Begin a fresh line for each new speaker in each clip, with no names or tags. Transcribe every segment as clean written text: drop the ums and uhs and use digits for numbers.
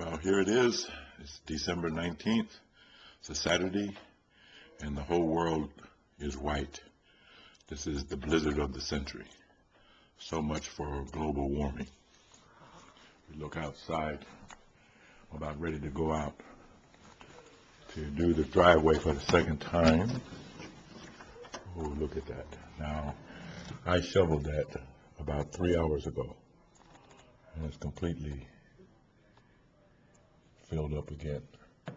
Well, here it is. It's December 19th. It's a Saturday, and the whole world is white. This is the blizzard of the century. So much for global warming. We look outside. I'm about ready to go out to do the driveway for the second time. Oh, look at that. Now, I shoveled that about 3 hours ago, and it's completely filled up again. I'm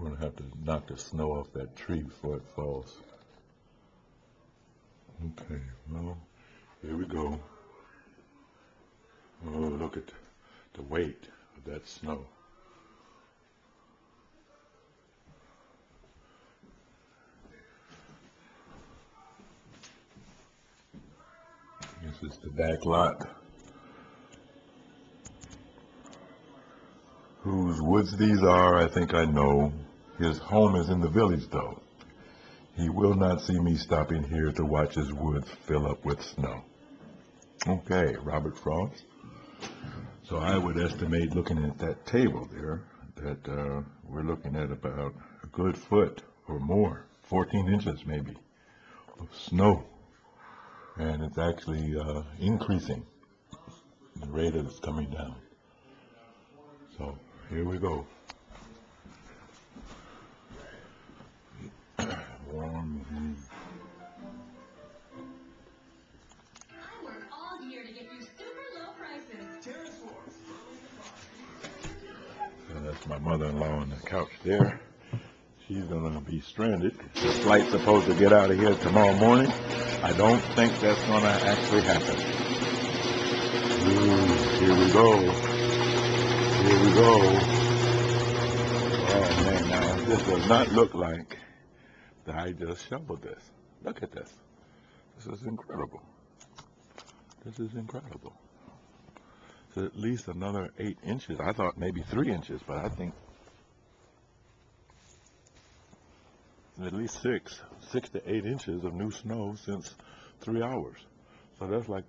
going to have to knock the snow off that tree before it falls. Okay, well, here we go. Oh, look at the weight of that snow. This is the back lot. Whose woods these are, I think I know. His home is in the village, though. He will not see me stopping here to watch his woods fill up with snow. Okay, Robert Frost. So I would estimate, looking at that table there, that we're looking at about a good foot or more, 14 inches maybe, of snow. And it's actually increasing the rate that it's coming down. So here we go. Warm.
I work all year to get you super low prices.
So that's my mother-in-law on the couch there. She's gonna be stranded. The flight's supposed to get out of here tomorrow morning. I don't think that's gonna actually happen. Ooh, here we go. Here we go. Oh man, now this does not look like that I just shoveled this. Look at this. This is incredible. This is incredible. So at least another 8 inches. I thought maybe 3 inches, but I think at least 6 to 8 inches of new snow since 3 hours. So that's like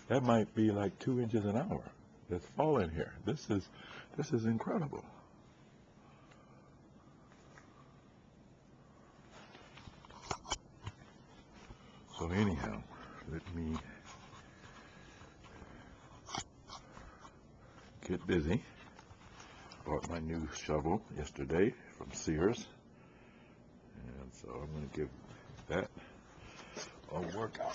that might be like 2 inches an hour that's falling here. This is incredible. So anyhow, let me get busy. Bought my new shovel yesterday from Sears. And so I'm going to give that a workout.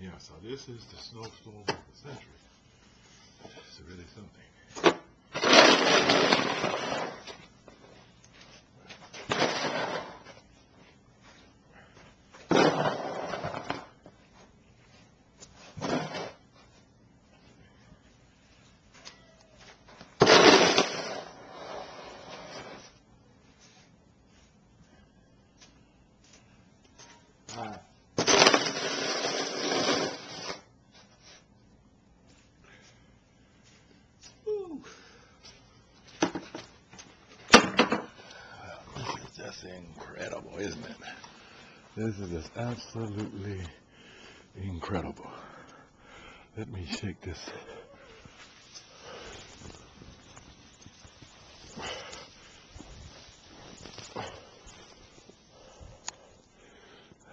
Yeah, so this is the snowstorm of the century. It's really something. That's incredible, isn't it? This is just absolutely incredible. Let me shake this.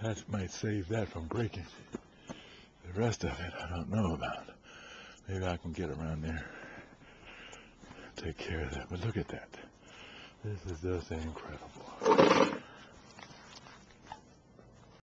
That might save that from breaking. The rest of it, I don't know about. Maybe I can get around there, take care of that. But look at that. This is just incredible.